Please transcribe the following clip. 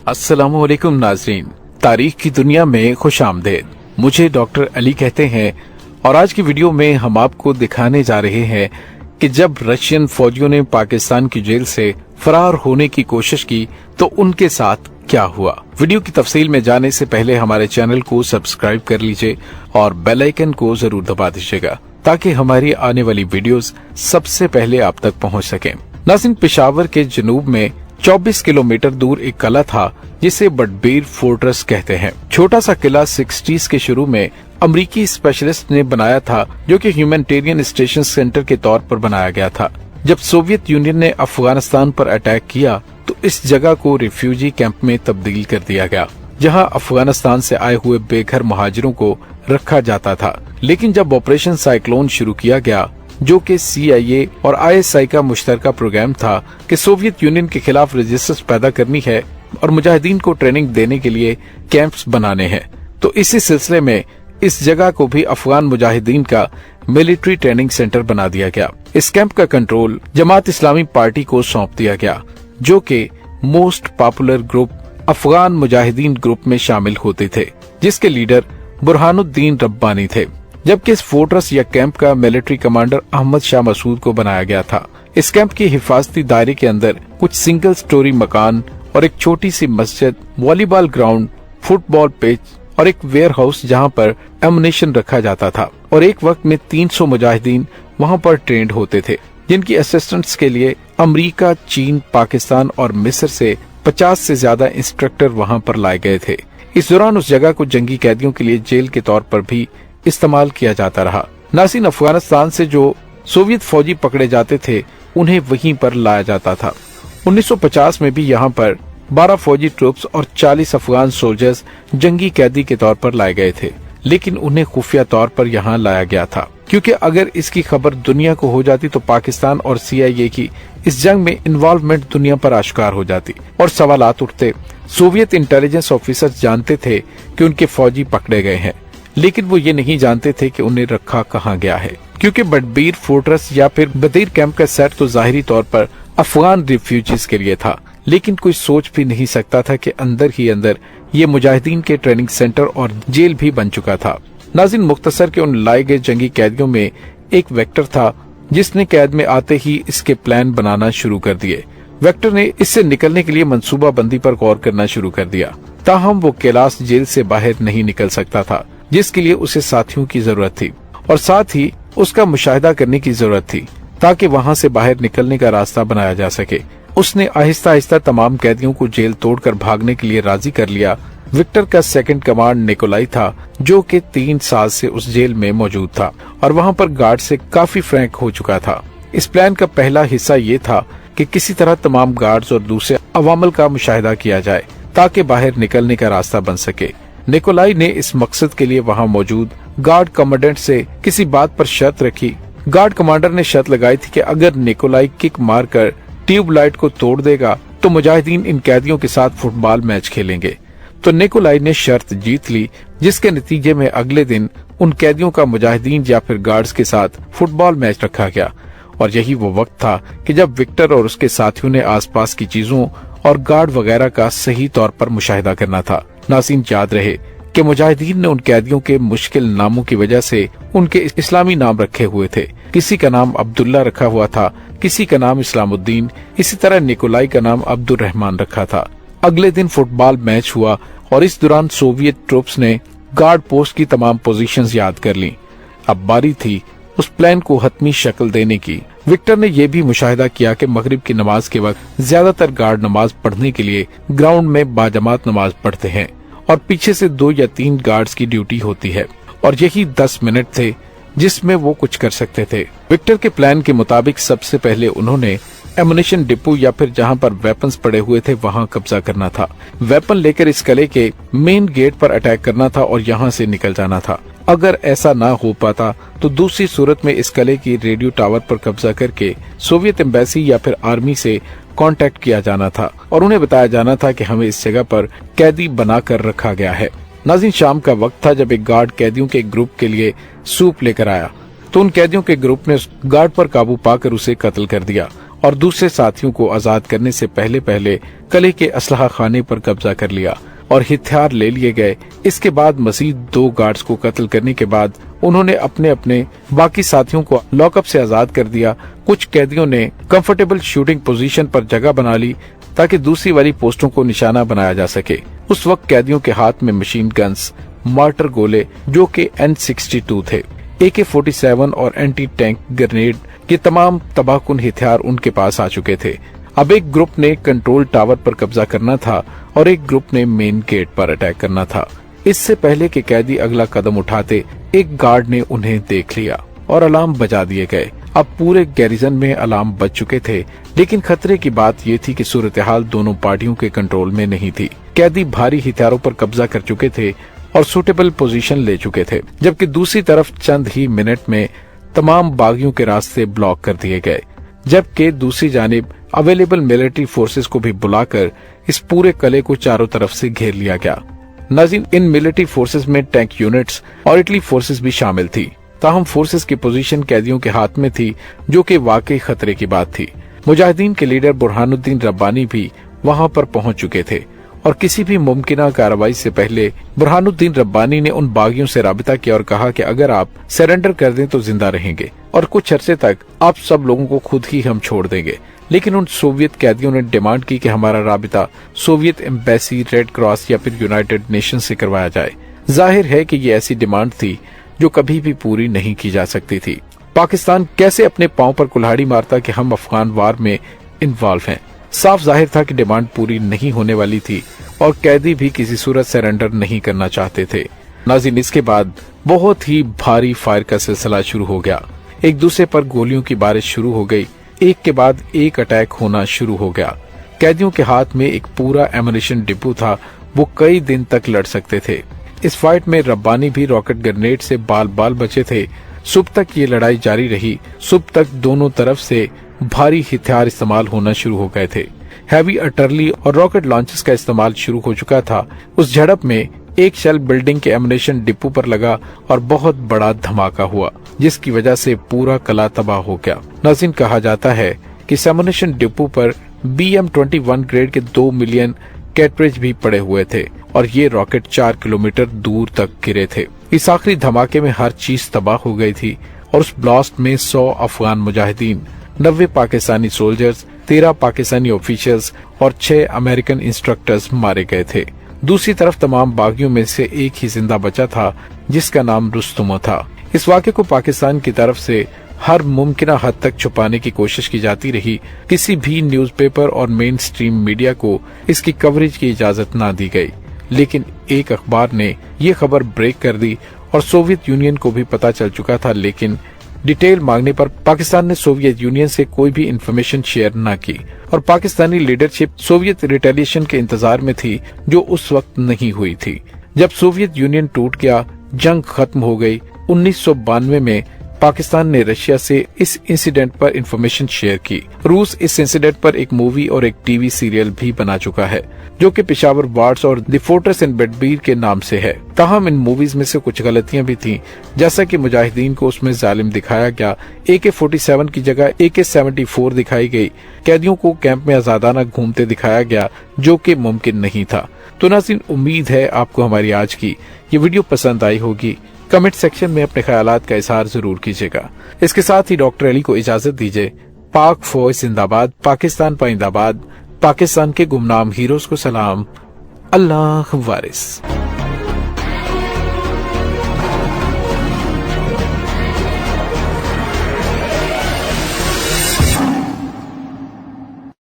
अस्सलामुअलैकुम नाज़रीन, तारीख की दुनिया में खुश आमदेद। मुझे डॉक्टर अली कहते हैं और आज की वीडियो में हम आपको दिखाने जा रहे हैं कि जब रशियन फौजियों ने पाकिस्तान की जेल से फरार होने की कोशिश की तो उनके साथ क्या हुआ। वीडियो की तफसील में जाने से पहले हमारे चैनल को सब्सक्राइब कर लीजिए और बेल आइकन को जरूर दबा दीजिएगा ताकि हमारी आने वाली वीडियोस सबसे पहले आप तक पहुंच सकें। नाज़रीन, पेशावर के जनूब में 24 किलोमीटर दूर एक किला था जिसे बटबीर फोर्ट्रेस कहते हैं। छोटा सा किला 60s के शुरू में अमरीकी स्पेशलिस्ट ने बनाया था, जो कि ह्यूमैनिटेरियन स्टेशन सेंटर के तौर पर बनाया गया था। जब सोवियत यूनियन ने अफगानिस्तान पर अटैक किया तो इस जगह को रिफ्यूजी कैंप में तब्दील कर दिया गया, जहां अफगानिस्तान से आए हुए बेघर मुहाजिरों को रखा जाता था। लेकिन जब ऑपरेशन साइक्लोन शुरू किया गया, जो कि CIA और ISI का मुश्तरका प्रोग्राम था कि सोवियत यूनियन के खिलाफ रेजिस्टेंस पैदा करनी है और मुजाहिदीन को ट्रेनिंग देने के लिए कैंप्स बनाने हैं, तो इसी सिलसिले में इस जगह को भी अफगान मुजाहिदीन का मिलिट्री ट्रेनिंग सेंटर बना दिया गया। इस कैंप का कंट्रोल जमात इस्लामी पार्टी को सौंप दिया गया, जो कि most popular group Afghan Mujahideen group में शामिल होते थे, जिसके लीडर बुरहानुद्दीन रब्बानी थे। जबकि इस फोर्ट्रेस या कैंप का मिलिट्री कमांडर अहमद शाह मसूद को बनाया गया था। इस कैंप की हिफाजती दायरे के अंदर कुछ सिंगल स्टोरी मकान और एक छोटी सी मस्जिद, वॉलीबॉल ग्राउंड, फुटबॉल पिच और एक वेयर हाउस जहाँ पर एमुनेशन रखा जाता था। और एक वक्त में 300 मुजाहिदीन वहाँ पर ट्रेंड होते थे, जिनकी असिस्टेंट्स के लिए अमेरिका, चीन, पाकिस्तान और मिस्र से 50 से ज्यादा इंस्ट्रक्टर वहाँ पर लाए गए थे। इस दौरान उस जगह को जंगी कैदियों के लिए जेल के तौर पर भी इस्तेमाल किया जाता रहा। नाज़रीन, अफगानिस्तान से जो सोवियत फौजी पकड़े जाते थे उन्हें वहीं पर लाया जाता था। 1950 में भी यहाँ पर 12 फौजी ट्रूप्स और 40 अफगान सोल्जर्स जंगी कैदी के तौर पर लाए गए थे, लेकिन उन्हें खुफिया तौर पर यहाँ लाया गया था, क्योंकि अगर इसकी खबर दुनिया को हो जाती तो पाकिस्तान और CIA की इस जंग में इन्वॉल्वमेंट दुनिया पर आश्कार हो जाती और सवालात उठते। सोवियत इंटेलिजेंस ऑफिसर्स जानते थे कि उनके फौजी पकड़े गए हैं, लेकिन वो ये नहीं जानते थे कि उन्हें रखा कहाँ गया है, क्योंकि बटबीर फोर्ट्रेस या फिर बदीर कैंप का सेट तो जाहिरी तौर पर अफगान रिफ्यूजीज के लिए था, लेकिन कोई सोच भी नहीं सकता था कि अंदर ही अंदर ये मुजाहिदीन के ट्रेनिंग सेंटर और जेल भी बन चुका था। नाज़रीन, मुख्तसर के उन लाए गए जंगी कैदियों में एक वेक्टर था जिसने कैद में आते ही इसके प्लान बनाना शुरू कर दिए। वेक्टर ने इससे निकलने के लिए मंसूबा बंदी पर गौर करना शुरू कर दिया। ताहम वो कैलाश जेल से बाहर नहीं निकल सकता था, जिसके लिए उसे साथियों की जरूरत थी और साथ ही उसका मुशाहिदा करने की जरूरत थी ताकि वहां से बाहर निकलने का रास्ता बनाया जा सके। उसने आहिस्ता आहिस्ता तमाम कैदियों को जेल तोड़कर भागने के लिए राजी कर लिया। विक्टर का सेकंड कमांड निकोलाई था, जो कि 3 साल से उस जेल में मौजूद था और वहां पर गार्ड से काफी फ्रैंक हो चुका था। इस प्लान का पहला हिस्सा ये था कि किसी तरह तमाम गार्ड्स और दूसरे अवामल का मुशाहिदा किया जाए ताकि बाहर निकलने का रास्ता बन सके। निकोलाई ने इस मकसद के लिए वहां मौजूद गार्ड कमांडेंट से किसी बात पर शर्त रखी। गार्ड कमांडर ने शर्त लगाई थी कि अगर निकोलाई किक मारकर ट्यूबलाइट को तोड़ देगा तो मुजाहिदीन इन कैदियों के साथ फुटबॉल मैच खेलेंगे। तो निकोलाई ने शर्त जीत ली, जिसके नतीजे में अगले दिन उन कैदियों का मुजाहिदीन या फिर गार्ड्स के साथ फुटबॉल मैच रखा गया। और यही वो वक्त था कि जब विक्टर और उसके साथियों ने आसपास की चीजों और गार्ड वगैरह का सही तौर पर मुशाहिदा करना था। नाज़रीन, याद रहे कि मुजाहिदीन ने उन कैदियों के मुश्किल नामों की वजह से उनके इस्लामी नाम रखे हुए थे। किसी का नाम अब्दुल्ला रखा हुआ था, किसी का नाम इस्लामुद्दीन, इसी तरह निकोलाई का नाम अब्दुल रहमान रखा था। अगले दिन फुटबॉल मैच हुआ और इस दौरान सोवियत ट्रूप्स ने गार्ड पोस्ट की तमाम पोजीशंस याद कर ली। अब बारी थी उस प्लान को हतमी शक्ल देने की। विक्टर ने यह भी मुशाहिदा किया कि मगरिब की नमाज के वक्त ज्यादातर गार्ड नमाज पढ़ने के लिए ग्राउंड में बाजमात नमाज पढ़ते हैं और पीछे से 2 या 3 गार्ड्स की ड्यूटी होती है और यही 10 मिनट थे जिसमें वो कुछ कर सकते थे। विक्टर के प्लान के मुताबिक सबसे पहले उन्होंने एमुनेशन डिपो या फिर जहां पर वेपन्स पड़े हुए थे वहां कब्जा करना था। वेपन लेकर इस किले के मेन गेट पर अटैक करना था और यहां से निकल जाना था। अगर ऐसा ना हो पाता तो दूसरी सूरत में इस किले की रेडियो टावर पर कब्जा करके सोवियत एम्बेसी या फिर आर्मी से कांटेक्ट किया जाना था और उन्हें बताया जाना था कि हमें इस जगह पर कैदी बनाकर रखा गया है। नाज़रीन, शाम का वक्त था जब एक गार्ड कैदियों के ग्रुप के लिए सूप लेकर आया तो उन कैदियों के ग्रुप ने उस गार्ड पर काबू पाकर उसे कत्ल कर दिया اور دوسرے ساتھیوں کو آزاد کرنے سے پہلے پہلے قلعے کے اسلحہ خانے پر قبضہ کر لیا اور ہتھیار لے لیے گئے۔ اس کے بعد مزید 2 گارڈز کو قتل کرنے کے بعد انہوں نے اپنے باقی ساتھیوں کو لاک اپ سے آزاد کر دیا۔ کچھ قیدیوں نے کمفرٹیبل شوٹنگ پوزیشن پر جگہ بنا لی تاکہ دوسری والی پوسٹوں کو نشانہ بنایا جا سکے۔ اس وقت قیدیوں کے ہاتھ میں مشین گنز، مارٹر گولے جو کہ N62 تھے، AK-47 اور اینٹی ٹینک گرنیڈ، یہ تمام تباہ کن ہتھیار ان کے پاس آ چکے تھے۔ اب ایک گروپ نے کنٹرول ٹاور پر قبضہ کرنا تھا اور ایک گروپ نے مین گیٹ پر اٹیک کرنا تھا۔ اس سے پہلے کہ قیدی اگلا قدم اٹھاتے، ایک گارڈ نے انہیں دیکھ لیا اور الارم بجا دیے گئے۔ اب پورے گیریزن میں الارم بج چکے تھے، لیکن خطرے کی بات یہ تھی کہ صورتحال دونوں پارٹیوں کے کنٹرول میں نہیں تھی۔ قیدی بھاری ہتھیاروں پر قبضہ کر چکے تھے اور سوٹیبل پوزیشن لے چکے تھے، جبکہ دوسری طرف چند ہی منٹ میں تمام باغیوں کے راستے بلاک کر دیے گئے، جبکہ دوسری جانب اویلیبل ملٹری فورسز کو بھی بلا کر اس پورے قلعے کو چاروں طرف سے گھیر لیا گیا۔ ناظرین، ان ملٹری فورسز میں ٹینک یونٹس اور اٹلی فورسز بھی شامل تھی، تاہم فورسز کی پوزیشن قیدیوں کے ہاتھ میں تھی، جو کہ واقعی خطرے کی بات تھی۔ مجاہدین کے لیڈر برہان الدین ربانی بھی وہاں پر پہنچ چکے تھے اور کسی بھی ممکنہ کارروائی سے پہلے برہان الدین ربانی نے ان باغیوں سے رابطہ کیا اور کہا کہ اگر آپ سرنڈر کر دیں تو زندہ رہیں گے اور کچھ عرصے تک آپ سب لوگوں کو خود ہی ہم چھوڑ دیں گے۔ لیکن ان سوویت قیدیوں نے ڈیمانڈ کی کہ ہمارا رابطہ سوویت ایمبیسی، ریڈ کراس یا پھر یونائیٹڈ نیشن سے کروایا جائے۔ ظاہر ہے کہ یہ ایسی ڈیمانڈ تھی جو کبھی بھی پوری نہیں کی جا سکتی تھی۔ پاکستان کیسے اپنے پاؤں پر کلہاڑی مارتا کہ ہم افغان وار میں انوالو ہیں؟ صاف ظاہر تھا کہ ڈیمانڈ پوری نہیں ہونے والی تھی اور قیدی بھی کسی صورت سرنڈر نہیں کرنا چاہتے تھے۔ ناظرین، اس کے بعد بہت ہی بھاری فائر کا سلسلہ شروع ہو گیا، ایک دوسرے پر گولیوں کی بارش شروع ہو گئی، ایک کے بعد ایک اٹیک ہونا شروع ہو گیا۔ قیدیوں کے ہاتھ میں ایک پورا ایمونیشن ڈپو تھا، وہ کئی دن تک لڑ سکتے تھے۔ اس فائٹ میں ربانی بھی راکٹ گرنیڈ سے بال بچے تھے۔ صبح تک یہ لڑائی جاری رہی۔ صبح تک دونوں طرف سے بھاری ہتھیار استعمال ہونا شروع ہو گئے تھے۔ ہیوی ارٹلری اور راکٹ لانچز کا استعمال شروع ہو چکا تھا۔ اس جھڑپ میں ایک شیل بلڈنگ کے ایمونیشن ڈپو پر لگا اور بہت بڑا دھماکہ ہوا، جس کی وجہ سے پورا قلعہ تباہ ہو گیا۔ ناظرین، کہا جاتا ہے کہ اس ایمونیشن ڈپو پر BM-21 گریڈ کے 2 ملین کیٹریج بھی پڑے ہوئے تھے اور یہ راکٹ 4 کلومیٹر دور تک گرے تھے۔ اس آخری دھماکے میں ہر چیز تباہ ہو گئی تھی اور اس بلاسٹ میں 100 افغان مجاہدین، 90 پاکستانی سولجرز، 13 پاکستانی آفیشلز اور 6 امریکن انسٹرکٹرز مارے گئے تھے۔ دوسری طرف تمام باغیوں میں سے ایک ہی زندہ بچا تھا، جس کا نام رستم تھا۔ اس واقعے کو پاکستان کی طرف سے ہر ممکنہ حد تک چھپانے کی کوشش کی جاتی رہی۔ کسی بھی نیوز پیپر اور مین سٹریم میڈیا کو اس کی کوریج کی اجازت نہ دی گئی، لیکن ایک اخبار نے یہ خبر بریک کر دی اور سوویت یونین کو بھی پتا چل چکا تھا، لیکن ڈیٹیل مانگنے پر پاکستان نے سوویت یونین سے کوئی بھی انفارمیشن شیئر نہ کی اور پاکستانی لیڈرشپ سوویت ریٹیلیشن کے انتظار میں تھی، جو اس وقت نہیں ہوئی تھی۔ جب سوویت یونین ٹوٹ گیا، جنگ ختم ہو گئی، 1992 میں پاکستان نے رشیا سے اس انسیڈنٹ پر انفارمیشن شیئر کی۔ روس اس انسیڈنٹ پر ایک مووی اور ایک ٹی وی سیریل بھی بنا چکا ہے، جو کہ پشاور وارز اور دی فورٹریس ان بیڈبیر کے نام سے ہے۔ تاہم ان موویز میں سے کچھ غلطیاں بھی تھیں، جیسا کہ مجاہدین کو اس میں ظالم دکھایا گیا، AK-47 کی جگہ AK-74 دکھائی گئی، قیدیوں کو کیمپ میں آزادانہ گھومتے دکھایا گیا، جو کہ ممکن نہیں تھا۔ تو ناظرین، امید ہے آپ کو ہماری آج کی یہ ویڈیو پسند آئی ہوگی۔ کمنٹ سیکشن میں اپنے خیالات کا اظہار ضرور کیجیے گا۔ اس کے ساتھ ہی ڈاکٹر علی کو اجازت دیجیے۔ پاک فوج زندہ باد، پاکستان پائندہ باد، پاکستان کے گمنام ہیروز کو سلام، اللہ وارث۔